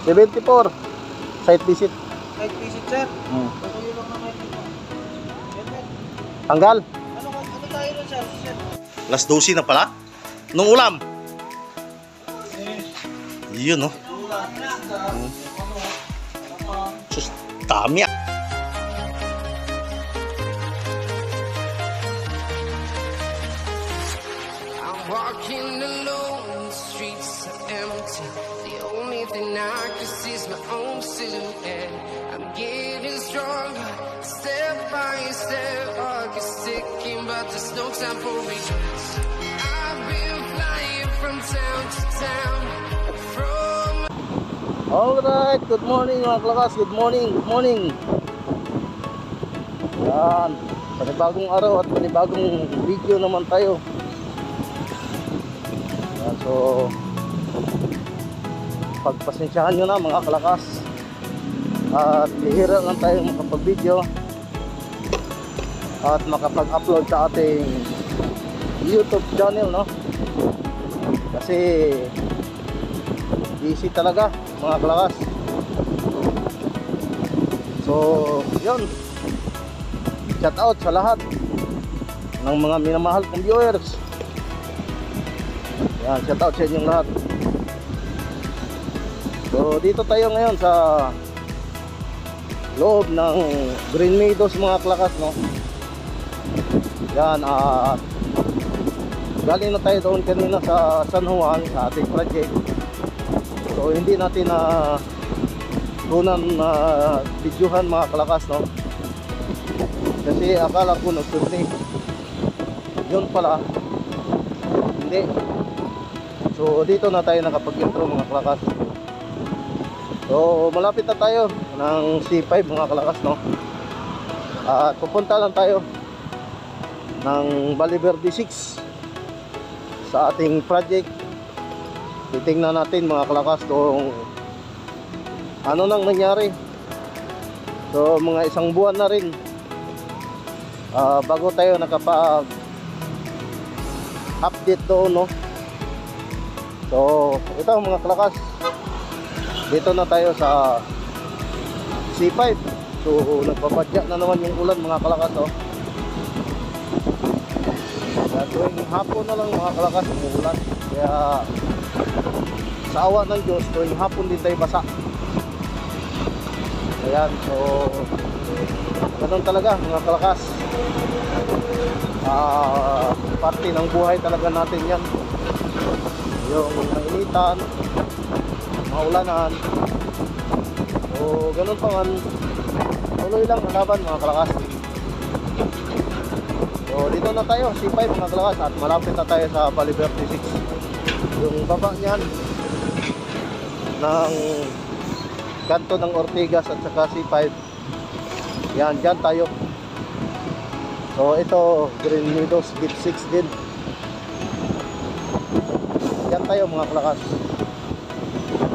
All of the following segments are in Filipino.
74. Site visit. Site visit, sir. Patuloy lang naman ito. Tanggal. Ano tayo nun, sir? Alas 12 na pala. Nung ulam. Yun, no? Sus, dami ah. Walking alone, the streets are empty. The only thing I can see is my own silhouette. I'm getting stronger, step by step. Heart is ticking, but there's no time for regrets. I've been flying from town to town. Alright, good morning mga klakas. Good morning, good morning. Yan, panibagong araw at panibagong video naman tayo. Yan, so pagpasensyahan nyo na mga kalakas. At bihira lang tayo makapag-video at makapag-upload sa ating YouTube channel, no? Kasi busy talaga mga kalakas. So yun, shout out sa lahat ng mga minamahal kong viewers. Yan, shout out sa inyong lahat. So dito tayo ngayon sa loob ng Green Meadows mga kalakas, no? Yan, galing na tayo doon kanina sa San Juan sa ating project. So hindi natin na tunan na videohan mga kalakas, no? Kasi akala ko nagturni. Yun pala hindi. So dito na tayo nakapag-intro mga kalakas. So malapit na tayo ng C5 mga kalakas, no? At pupunta lang tayo ng Valverde 6 sa ating project. Titingnan natin mga kalakas kung ano nang nangyari. So mga isang buwan na rin bago tayo nakapag update doon, no? So ito mga kalakas, dito na tayo sa C5. So nagbabadya na naman yung ulan mga kalakas, oh. Tuwing hapon na lang mga kalakas umuulan. Kaya sa awa ng Diyos, tuwing hapon din tayo basa. Ayan, so ganun talaga mga kalakas. Parte ng buhay talaga natin yan. Yung mainitan, maulanan. So ganun pa man, tuloy lang ang laban mga kalakas. So dito na tayo, C5 mga kalakas, at malapit na tayo sa Valverde 6. Yung baba niyan ng kanto ng Ortigas at saka C5, yan, dyan tayo. So ito Green Meadows Gate 6 din. Yan tayo mga kalakas.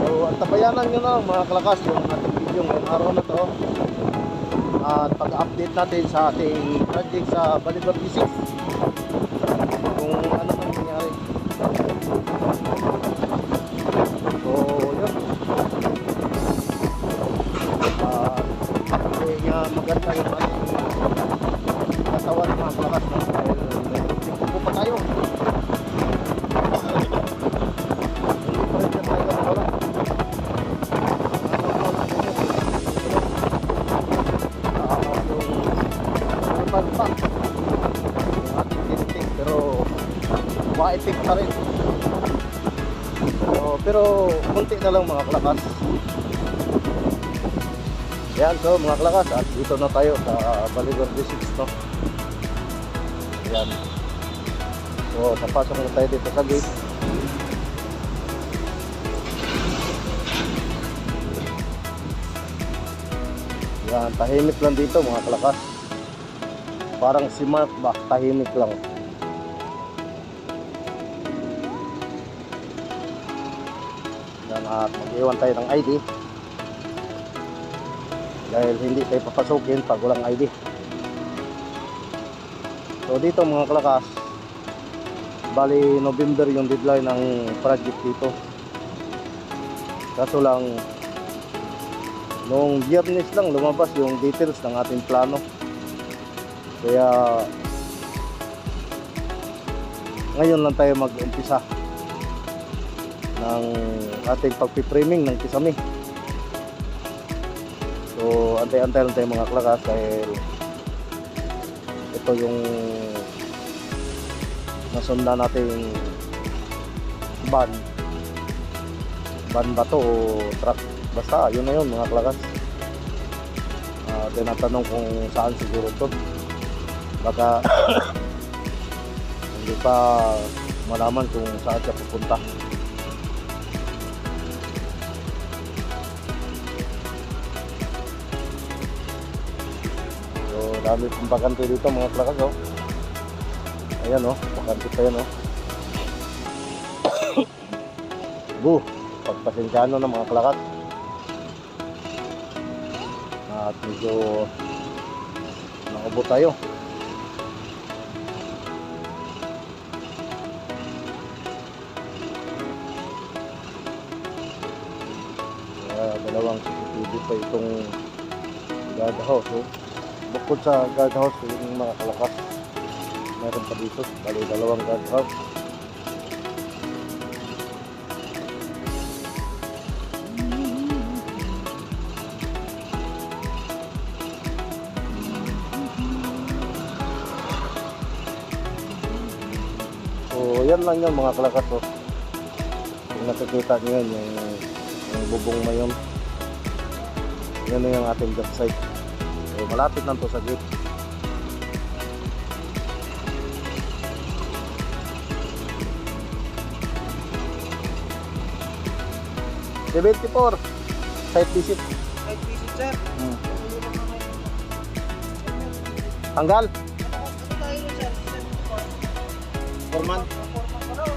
So antabayanan nyo na mga kalakas yung ating video ngayong araw na to. At pag-update natin sa ating project sa Valverde 6 kung ano man nangyari. So yun, maganda yung ating katawan mga kalakas, no? Dahil may tingko pa tayo. Hindi pa rin tayo wala. Pa yung ating tintik, pero maitik pa rin. So, pero kunti na lang mga kalakas. Yan, so mga kalakas, at dito na tayo sa Valverde 6, no? Yan. So napasok na tayo dito sa gate. Yan, tahimik lang dito mga kalakas. Parang si Mark ba, tahimik lang. Yan, at mag-iwan tayo ng ID dahil hindi tayo papasukin pag walang ID. So dito mga kalakas, bali November yung deadline ng project dito. Kaso lang Noong Biyernes lang lumabas yung details ng ating plano. Kaya ngayon lang tayo mag-umpisa ng ating pagpipriming ng kisame. So antay-antay lang tayo mga klakas dahil ito yung nasundan nating van ba to o truck, basta yun na yun mga klakas. Tinatanong kung saan siguro to, baka hindi pa malaman kung saan siya pupunta. So dami pong bakante dito mga klakas, oh. Ayan, oh, bakante pa yan, oh. Pagpasensyano ng mga klakas. At medyo nakaubo tayo. Dalawang CCTV pa itong guard house, oh. Bukod sa guard house yung mga kalakas, meron pa dito bali dalawang guard house. So yan lang yun mga kalakas, oh. Kung nakikita nyo yun yung bubong na yun, yan na yung ating job site. So malapit lang to sa gate. D24 site visit. Site visit, sir. Tutuloy lang naman yung Tanggal ano tayo rin, sir? 74. Forman. Forman ka raw.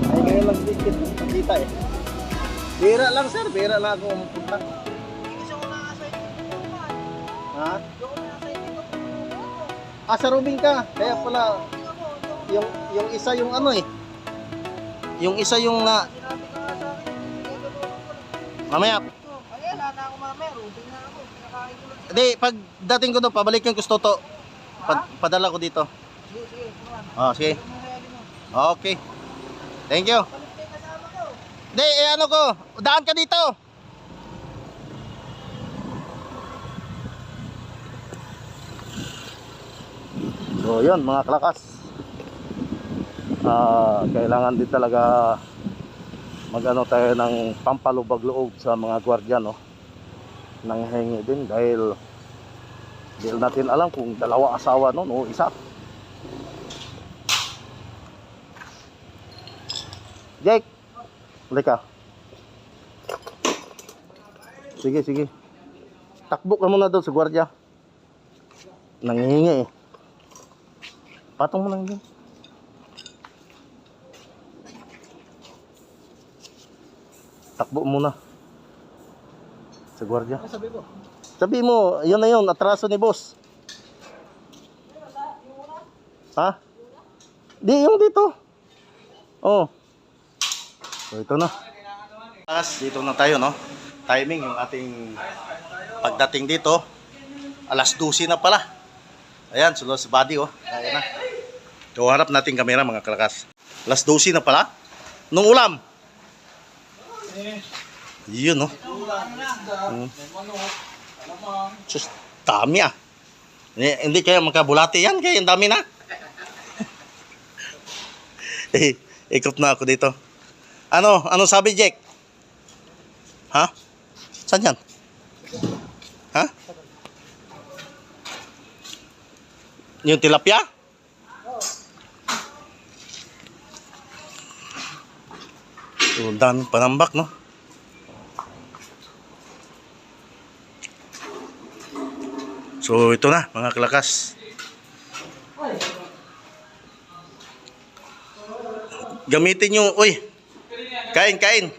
Ay ngayon lang dikit nakita eh. Bira lang sir, bira lang ako mapunta. Hindi kasi ako naka-site dito, Forman. Ha? Hindi ako naka-site dito. Sa Rubing ka, kaya pala Hindi ako. yung isa yung ano eh. Yung isa yung na Sinabi ka nga sa akin, hindi ka tulong ko. mamaya. Ay, wala na ako mamaya. Rubing na ako. Pinakain ko lang. Hindi, pag dating ko doon, pabalik yung gusto to. Padala ko dito. Sige, sige. Sige. Ano mo hayali mo? Okay. Thank you. Palit kayo kasama ko. Hindi, ano ko, daan ka dito. So, yun mga klakas. Kailangan din talaga magano tayo ng pampalubag-loob sa mga gwardiya, no? Nang hingi din dahil natin alam kung dalawa asawa no, o isa. Jake, halika. Sige, sige. Takbo ka muna doon sa gwardiya. Nanghihingi eh. Patong mo lang yun. Takbo muna sa gwardiya. Ano sabi ko? Sabi mo, yun na yun, atraso ni boss. Ha? Di, yung dito. Oh. So, ito na. Dito na tayo, no? Timing yung ating pagdating dito. Alas 12 na pala. Ayan, sunod si Buddy, oh. Ayan na. So, harap natin kamera, mga kalakas. Alas 12 na pala. Nung ulam. Yun, no? Sus, dami ah. Hindi kaya magkabulati yan, kaya ang dami na. Ikot na ako dito. Ano sabi, Jack? Ha? Saan yan? Ha? Yung tilapia? So, daming panambak, no? So, ito na, mga kalakas. Gamitin nyo, uy, kain.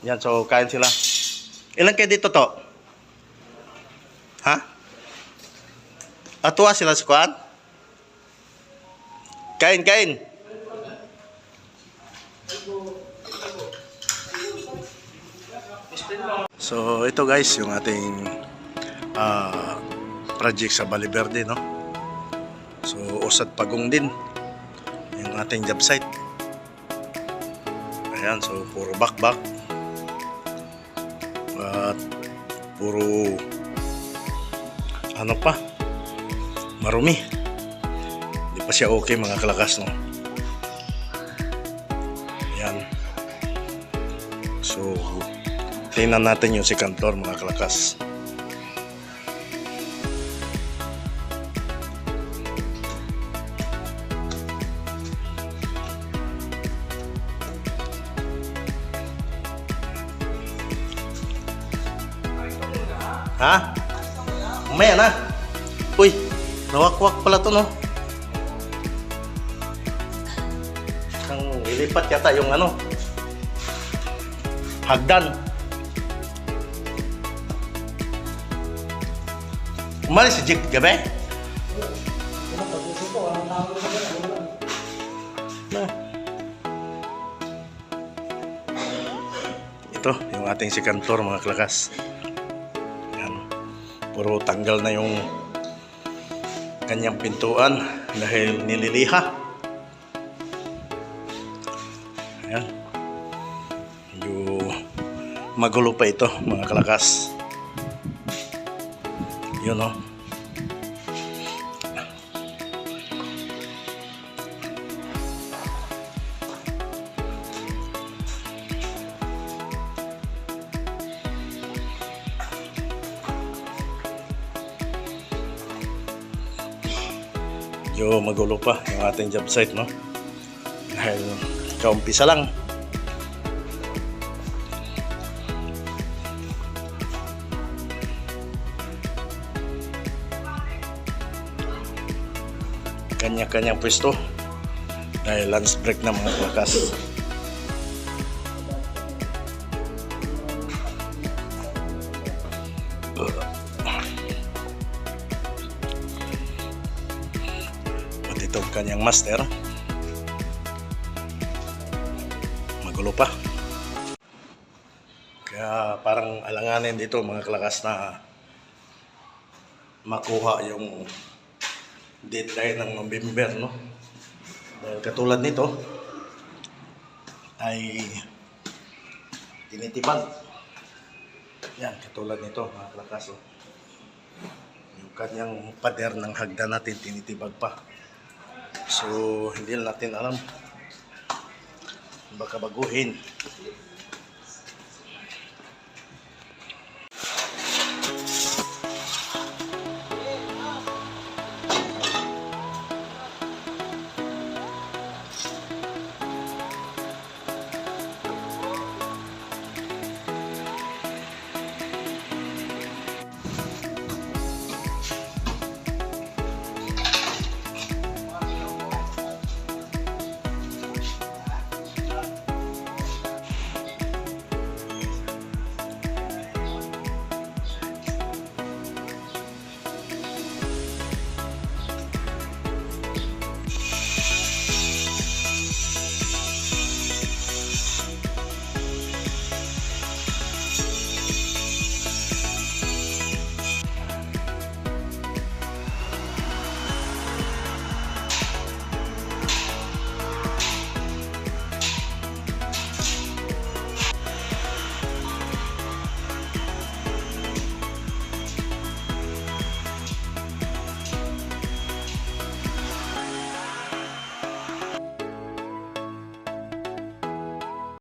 Yan, so kain sila. Ilan kayo dito to? Ha? Atuwa sila sa kuwan? Kain, kain. So ito guys yung ating project sa Valle Verde, no? So Usad Pagong din yung ating job site. Ayan, so puro bakbak at puro ano pa, marumi. Hindi pa siya okay mga kalakas, no? Ayan. So tingnan natin yung second floor mga kalakas. Ha? Mamaya na. Uy, nawakwak pala to, no? Ang ilipat yata yung ano, hagdan. Umalis si Jake gabi? Ito, yung ating second floor mga kalakas. Puro tanggal na yung kanyang pintuan dahil nililiha. Ayan. Medyo magulo pa ito mga kalakas. Yun, no? Medyo magulo pa yung ating job site, no? Dahil kaumpisa lang. Kanya-kanyang pwesto dahil lunch break na mga kalakas. Ito kanyang master, magulo pa, kaya parang alanganin dito mga kalakas na makuha yung deadline ng November, no? Dahil katulad nito ay tinitibag. Yan, katulad nito mga kalakas, oh. Yung kanyang pader ng hagdan natin tinitibag pa. So, hindi natin alam. Baka baguhin.